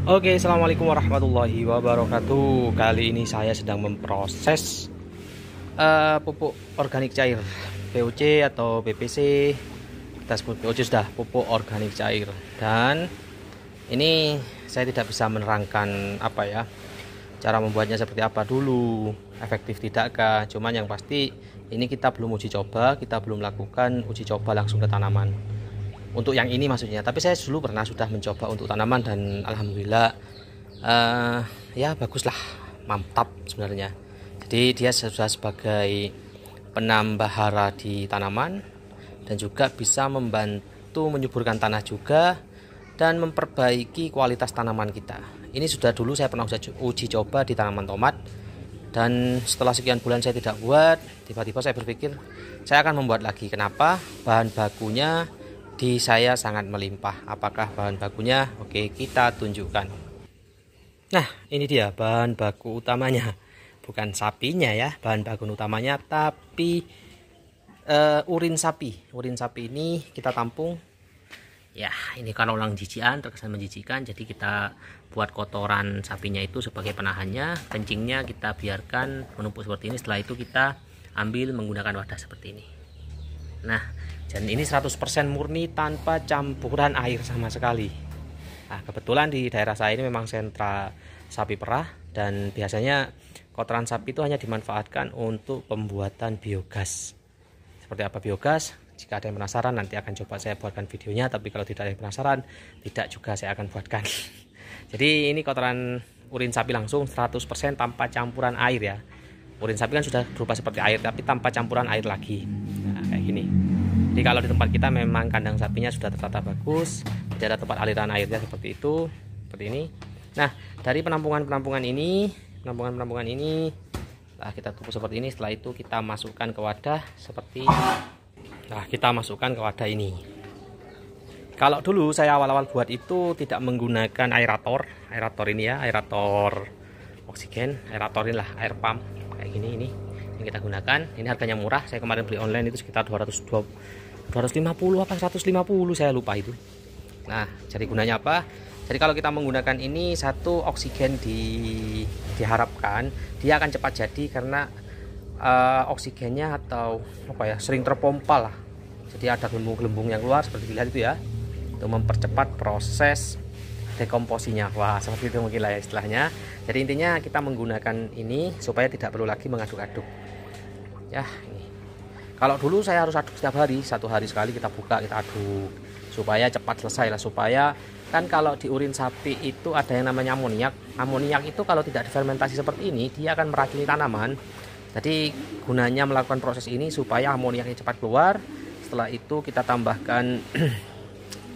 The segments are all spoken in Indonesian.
Oke, assalamualaikum warahmatullahi wabarakatuh. Kali ini saya sedang memproses pupuk organik cair POC atau PPC. Kita sebut POC sudah, pupuk organik cair. Dan ini saya tidak bisa menerangkan cara membuatnya seperti apa dulu, efektif tidakkah. Cuman yang pasti ini kita belum uji coba, kita belum lakukan uji coba langsung ke tanaman. Untuk yang ini maksudnya, tapi saya dulu pernah sudah mencoba untuk tanaman dan alhamdulillah ya baguslah, mantap sebenarnya. Jadi dia sudah sebagai penambah hara di tanaman dan juga bisa membantu menyuburkan tanah juga dan memperbaiki kualitas tanaman kita. Ini sudah dulu saya pernah uji coba di tanaman tomat, dan setelah sekian bulan saya tidak buat, tiba-tiba saya berpikir saya akan membuat lagi. Kenapa? Bahan bakunya di saya sangat melimpah. Apakah bahan bakunya? Oke, kita tunjukkan. Nah, ini dia bahan baku utamanya. Bukan sapinya ya, bahan baku utamanya, tapi urin sapi. Urin sapi ini kita tampung. Ya, ini kalau orang jijikan, terkesan menjijikan. Jadi kita buat kotoran sapinya itu sebagai penahannya. Kencingnya kita biarkan menumpuk seperti ini. Setelah itu kita ambil menggunakan wadah seperti ini. Nah, dan ini 100% murni tanpa campuran air sama sekali. Nah, kebetulan di daerah saya ini memang sentra sapi perah, dan biasanya kotoran sapi itu hanya dimanfaatkan untuk pembuatan biogas. Seperti apa biogas? Jika ada yang penasaran, nanti akan coba saya buatkan videonya. Tapi kalau tidak ada yang penasaran, tidak juga saya akan buatkan. Jadi ini kotoran urin sapi langsung 100% tanpa campuran air ya. Urin sapi kan sudah berupa seperti air, tapi tanpa campuran air lagi. Nah, kayak gini. Jadi kalau di tempat kita memang kandang sapinya sudah tertata bagus, tidak ada tempat aliran airnya seperti itu, seperti ini. Nah, dari penampungan ini, nah kita tumpuk seperti ini. Setelah itu kita masukkan ke wadah seperti, nah kita masukkan ke wadah ini. Kalau dulu saya awal-awal buat itu tidak menggunakan aerator ini ya, aerator oksigen, aerator inilah air pump kayak gini. Ini yang kita gunakan. Ini harganya murah. Saya kemarin beli online itu sekitar 250 apa 150, saya lupa itu. Nah, jadi gunanya apa? Jadi kalau kita menggunakan ini, satu, oksigen diharapkan dia akan cepat jadi karena oksigennya atau sering terpompa lah. Jadi ada gelembung-gelembung yang keluar seperti dilihat itu ya, untuk mempercepat proses dekomposinya. Wah, seperti itu mungkin lah ya istilahnya. Jadi intinya kita menggunakan ini supaya tidak perlu lagi mengaduk-aduk ya. Ini kalau dulu saya harus aduk setiap hari, 1 hari sekali kita buka, kita aduk supaya cepat selesai lah. Supaya kan kalau di urin sapi itu ada yang namanya amoniak itu kalau tidak difermentasi seperti ini, dia akan meracuni tanaman. Jadi gunanya melakukan proses ini supaya amoniaknya cepat keluar. Setelah itu kita tambahkan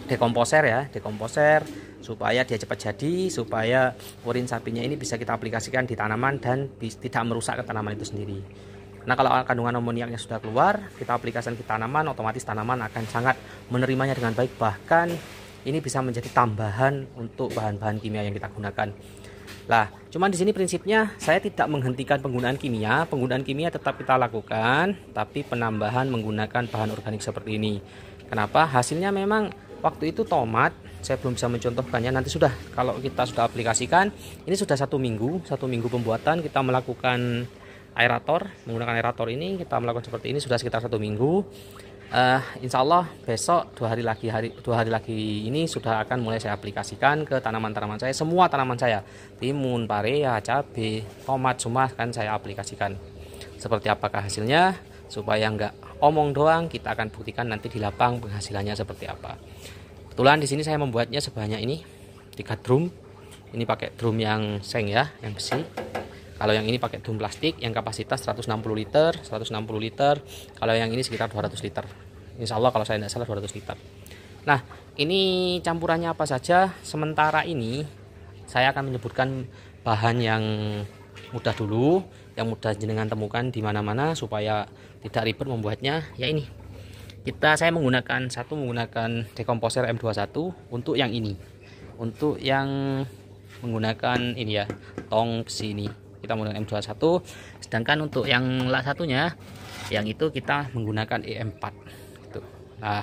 dekomposer ya, dekomposer supaya dia cepat jadi, supaya urin sapinya ini bisa kita aplikasikan di tanaman dan tidak merusak ke tanaman itu sendiri. Nah, kalau kandungan amoniaknya sudah keluar, kita aplikasikan ke tanaman, otomatis tanaman akan sangat menerimanya dengan baik. Bahkan ini bisa menjadi tambahan untuk bahan-bahan kimia yang kita gunakan. Lah, cuman di sini prinsipnya saya tidak menghentikan penggunaan kimia. Penggunaan kimia tetap kita lakukan, tapi penambahan menggunakan bahan organik seperti ini. Kenapa? Hasilnya memang waktu itu tomat, saya belum bisa mencontohkannya. Nanti sudah, kalau kita sudah aplikasikan, ini sudah 1 minggu pembuatan. Kita melakukan menggunakan aerator ini, kita melakukan seperti ini sudah sekitar 1 minggu. Insya Allah besok 2 hari lagi ini sudah akan mulai saya aplikasikan ke tanaman-tanaman saya. Semua tanaman saya, timun, parea, cabai, tomat, semua akan saya aplikasikan. Seperti apakah hasilnya? Supaya nggak omong doang, kita akan buktikan nanti di lapang penghasilannya seperti apa. Kebetulan di sini saya membuatnya sebanyak ini, 3 drum. Ini pakai drum yang seng ya, yang besi. Kalau yang ini pakai drum plastik yang kapasitas 160 liter. Kalau yang ini sekitar 200 liter. Insya Allah kalau saya tidak salah 200 liter. Nah, ini campurannya apa saja? Sementara ini saya akan menyebutkan bahan yang mudah dulu, yang mudah jenengan temukan di mana-mana supaya tidak ribet membuatnya. Ya ini. Saya menggunakan dekomposer M21 untuk yang ini. Untuk yang menggunakan ini ya, tong sini. Kita menggunakan M21, sedangkan untuk yang satunya yang itu kita menggunakan E4 gitu. Nah,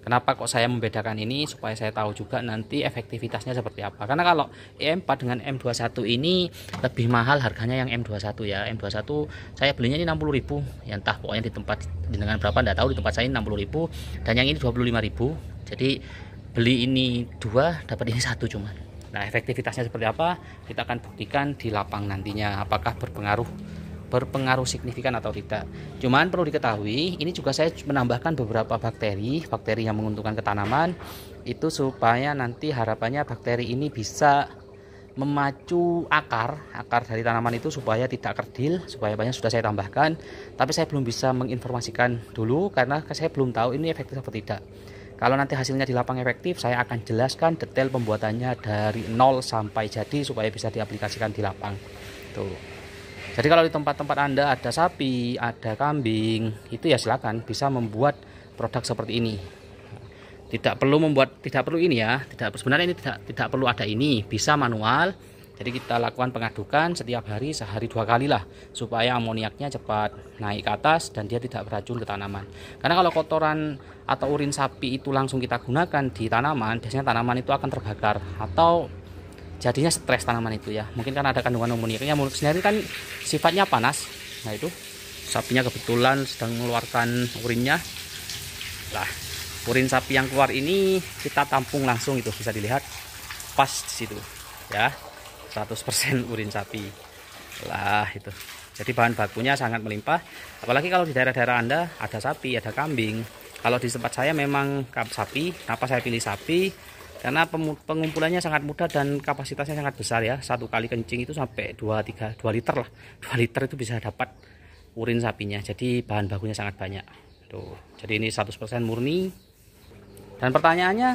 Kenapa kok saya membedakan ini? Supaya saya tahu juga nanti efektivitasnya seperti apa. Karena kalau E4 dengan M21 ini lebih mahal harganya yang M21 ya. M21 saya belinya ini 60.000. Ya entah pokoknya di tempat dengan berapa enggak tahu, di tempat saya 60.000 dan yang ini 25.000. Jadi beli ini 2 dapat ini 1 cuman. Nah, efektivitasnya seperti apa? Kita akan buktikan di lapang nantinya apakah berpengaruh signifikan atau tidak. Cuman perlu diketahui, ini juga saya menambahkan beberapa bakteri yang menguntungkan ke tanaman itu supaya nanti harapannya bakteri ini bisa memacu akar dari tanaman itu supaya tidak kerdil. Supaya banyak sudah saya tambahkan, tapi saya belum bisa menginformasikan dulu karena saya belum tahu ini efektif atau tidak. Kalau nanti hasilnya di lapang efektif, saya akan jelaskan detail pembuatannya dari nol sampai jadi supaya bisa diaplikasikan di lapang. Tuh. Jadi kalau di tempat-tempat Anda ada sapi, ada kambing, itu ya silakan bisa membuat produk seperti ini. Tidak perlu ini ya. Sebenarnya ini tidak perlu ada ini, bisa manual. Jadi kita lakukan pengadukan setiap hari, sehari 2 kali lah, supaya amoniaknya cepat naik ke atas dan dia tidak beracun ke tanaman. Karena kalau kotoran atau urin sapi itu langsung kita gunakan di tanaman, biasanya tanaman itu akan terbakar atau jadinya stres tanaman itu ya. Mungkin kan ada kandungan amoniaknya, mulut sendiri kan sifatnya panas. Nah itu sapinya kebetulan sedang mengeluarkan urinnya. Nah, urin sapi yang keluar ini kita tampung langsung, itu bisa dilihat pas di situ ya, 100% urin sapi lah itu. Jadi bahan bakunya sangat melimpah, apalagi kalau di daerah-daerah Anda ada sapi, ada kambing. Kalau di tempat saya memang sapi. Kenapa saya pilih sapi? Karena pengumpulannya sangat mudah dan kapasitasnya sangat besar ya. 1 kali kencing itu sampai 2 liter lah. 2 liter itu bisa dapat urin sapinya. Jadi bahan bakunya sangat banyak. Tuh. Jadi ini 100% murni. Dan pertanyaannya,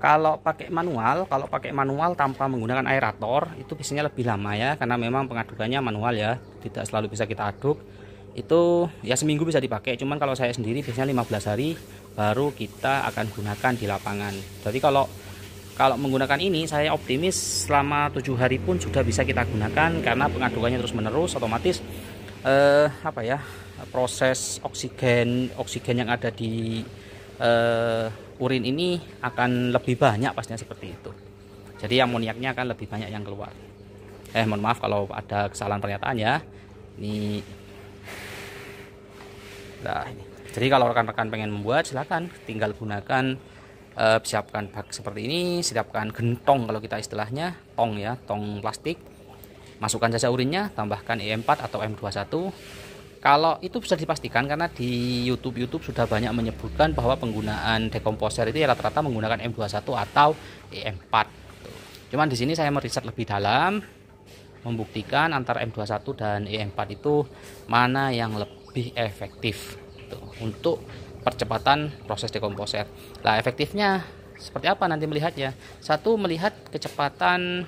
kalau pakai manual tanpa menggunakan aerator itu biasanya lebih lama ya, karena memang pengadukannya manual ya. Tidak selalu bisa kita aduk. Itu ya seminggu bisa dipakai. Cuman kalau saya sendiri biasanya 15 hari baru kita akan gunakan di lapangan. Jadi kalau menggunakan ini saya optimis selama 7 hari pun sudah bisa kita gunakan, karena pengadukannya terus menerus, otomatis proses oksigen yang ada di urin ini akan lebih banyak pastinya seperti itu. Jadi amoniaknya akan lebih banyak yang keluar. Mohon maaf kalau ada kesalahan pernyataan ya. Nah, ini. Jadi kalau rekan-rekan pengen membuat, silakan tinggal gunakan, siapkan bak seperti ini, siapkan gentong kalau kita istilahnya, tong ya, tong plastik. Masukkan saja urinnya, tambahkan E4 atau M21. Kalau itu bisa dipastikan karena di YouTube sudah banyak menyebutkan bahwa penggunaan dekomposer itu ya rata-rata menggunakan M21 atau E4. Cuman di sini saya meriset lebih dalam, membuktikan antara M21 dan E4 itu mana yang lebih efektif untuk percepatan proses dekomposer. Nah, efektifnya seperti apa nanti melihatnya? Satu, melihat kecepatan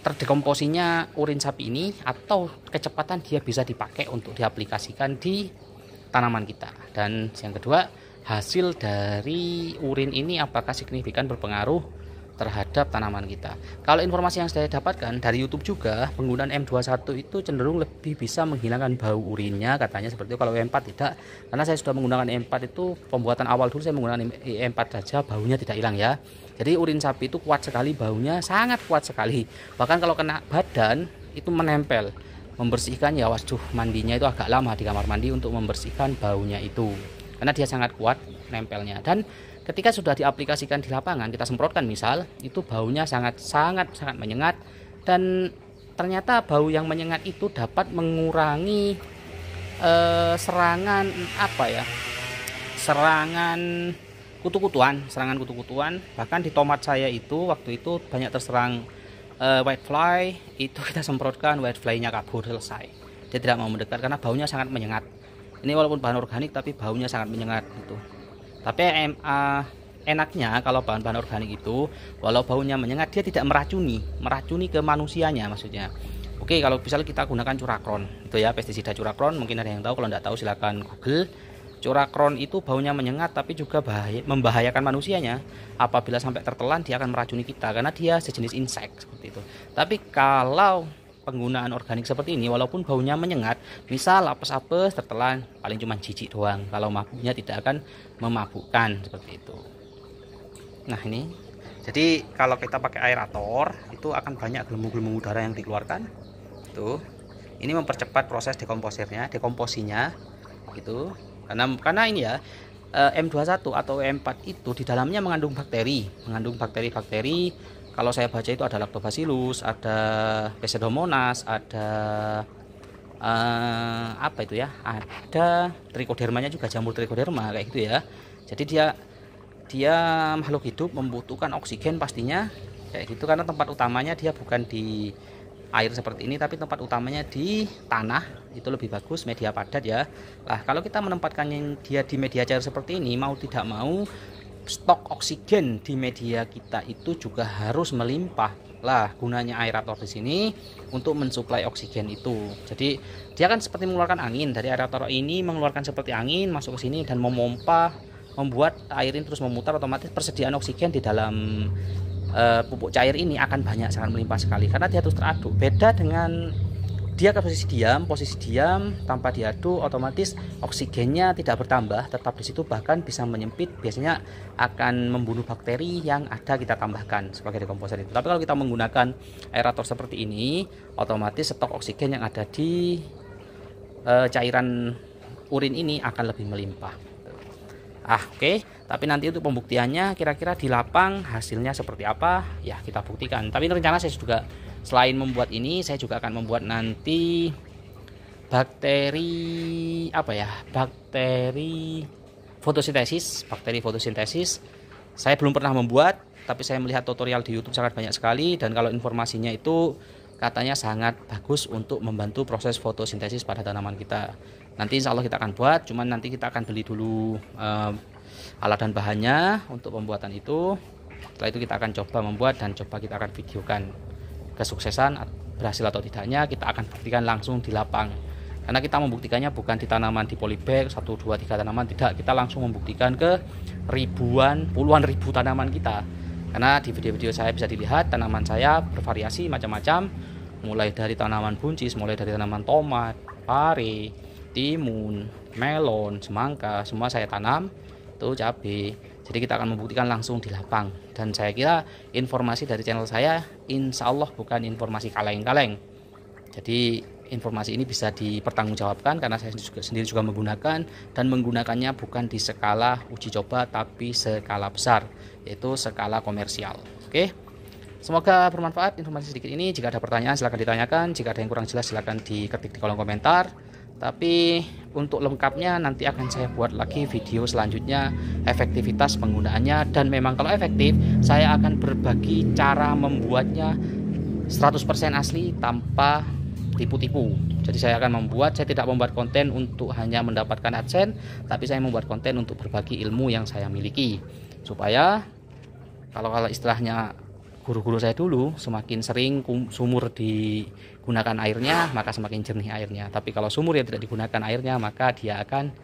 terdekomposinya urin sapi ini atau kecepatan dia bisa dipakai untuk diaplikasikan di tanaman kita. Dan yang kedua, hasil dari urin ini apakah signifikan berpengaruh terhadap tanaman kita. Kalau informasi yang saya dapatkan dari YouTube juga, penggunaan M21 itu cenderung lebih bisa menghilangkan bau urinnya katanya seperti itu. Kalau E4 tidak, karena saya sudah menggunakan E4 itu pembuatan awal dulu saya menggunakan E4 saja, baunya tidak hilang ya. Jadi urin sapi itu kuat sekali, baunya sangat kuat sekali. Bahkan kalau kena badan itu menempel. Membersihkan ya waduh, mandinya itu agak lama di kamar mandi untuk membersihkan baunya itu. Karena dia sangat kuat nempelnya. Dan ketika sudah diaplikasikan di lapangan, kita semprotkan misal, itu baunya sangat menyengat, dan ternyata bau yang menyengat itu dapat mengurangi serangan kutu-kutuan. Bahkan di tomat saya itu waktu itu banyak terserang whitefly, itu kita semprotkan, whitefly-nya kabur, selesai. Dia tidak mau mendekat karena baunya sangat menyengat. Ini walaupun bahan organik tapi baunya sangat menyengat gitu. Tapi enaknya kalau bahan-bahan organik itu walau baunya menyengat dia tidak meracuni ke manusianya maksudnya. Oke, kalau misalnya kita gunakan curakron itu ya, pestisida curakron, mungkin ada yang tahu, kalau tidak tahu silakan Google. Curakron itu baunya menyengat tapi juga membahayakan manusianya. Apabila sampai tertelan dia akan meracuni kita karena dia sejenis insek seperti itu. Tapi kalau penggunaan organik seperti ini, walaupun baunya menyengat, misal apes-apes tertelan, paling cuma jijik doang. Kalau mabuknya tidak akan memabukkan seperti itu. Nah ini, jadi kalau kita pakai aerator itu akan banyak gelembung-gelembung udara yang dikeluarkan. Tuh, ini mempercepat proses dekomposinya gitu. Karena ini ya, M21 atau M4 itu di dalamnya mengandung bakteri. Kalau saya baca itu ada Lactobacillus, ada Pseudomonas, ada apa itu ya? Ada Trichodermanya juga, jamur Trichoderma kayak gitu ya. Jadi dia makhluk hidup, membutuhkan oksigen pastinya kayak gitu, karena tempat utamanya dia bukan di air seperti ini, tapi tempat utamanya di tanah. Itu lebih bagus, media padat ya. Nah, kalau kita menempatkan dia di media cair seperti ini, mau tidak mau stok oksigen di media kita itu juga harus melimpah. Lah, gunanya aerator di sini untuk mensuplai oksigen itu. Jadi dia kan seperti mengeluarkan angin. Dari aerator ini mengeluarkan seperti angin masuk ke sini dan memompa, membuat air ini terus memutar, otomatis persediaan oksigen di dalam pupuk cair ini akan banyak, sangat melimpah sekali, karena dia terus teraduk. Beda dengan dia ke posisi diam tanpa diaduk, otomatis oksigennya tidak bertambah, tetap di situ, bahkan bisa menyempit, biasanya akan membunuh bakteri yang ada kita tambahkan sebagai dekomposer itu. Tapi kalau kita menggunakan aerator seperti ini, otomatis stok oksigen yang ada di cairan urin ini akan lebih melimpah. Oke. Tapi nanti untuk pembuktiannya kira-kira di lapang hasilnya seperti apa ya kita buktikan. Tapi rencana saya juga, selain membuat ini, saya juga akan membuat nanti bakteri fotosintesis. Saya belum pernah membuat, tapi saya melihat tutorial di YouTube sangat banyak sekali, dan kalau informasinya itu katanya sangat bagus untuk membantu proses fotosintesis pada tanaman kita. Nanti insya Allah kita akan buat, cuman nanti kita akan beli dulu alat dan bahannya untuk pembuatan itu. Setelah itu kita akan coba membuat dan coba kita akan videokan kesuksesan, berhasil atau tidaknya kita akan buktikan langsung di lapang. Karena kita membuktikannya bukan di tanaman di polybag 1, 2, 3 tanaman, tidak, kita langsung membuktikan ke puluhan ribu tanaman kita. Karena di video-video saya bisa dilihat tanaman saya bervariasi macam-macam, mulai dari tanaman buncis, mulai dari tanaman tomat, pare, timun, melon, semangka, semua saya tanam, itu cabai. Jadi kita akan membuktikan langsung di lapang. Dan saya kira informasi dari channel saya insya Allah bukan informasi kaleng-kaleng. Jadi informasi ini bisa dipertanggungjawabkan karena saya sendiri juga menggunakan, dan menggunakannya bukan di skala uji coba tapi skala besar, yaitu skala komersial. Oke. Semoga bermanfaat informasi sedikit ini. Jika ada pertanyaan silahkan ditanyakan. Jika ada yang kurang jelas silahkan diketik di kolom komentar. Tapi untuk lengkapnya nanti akan saya buat lagi video selanjutnya, efektivitas penggunaannya, dan memang kalau efektif saya akan berbagi cara membuatnya 100% asli tanpa tipu-tipu. Jadi saya tidak membuat konten untuk hanya mendapatkan AdSense, tapi saya membuat konten untuk berbagi ilmu yang saya miliki, supaya kalau istilahnya guru-guru saya dulu, semakin sering sumur digunakan airnya maka semakin jernih airnya. Tapi kalau sumur yang tidak digunakan airnya maka dia akan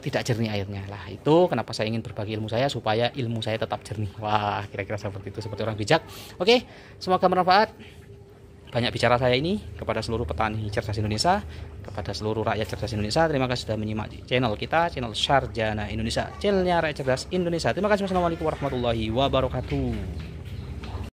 tidak jernih airnya. Lah itu kenapa saya ingin berbagi ilmu saya, supaya ilmu saya tetap jernih. Wah, kira-kira seperti itu, seperti orang bijak. Oke, semoga bermanfaat. Banyak bicara saya ini kepada seluruh petani cerdas Indonesia, kepada seluruh rakyat cerdas Indonesia. Terima kasih sudah menyimak channel kita, channel Sarjana Indonesia, channelnya rakyat cerdas Indonesia. Terima kasih. Wassalamualaikum warahmatullahi wabarakatuh.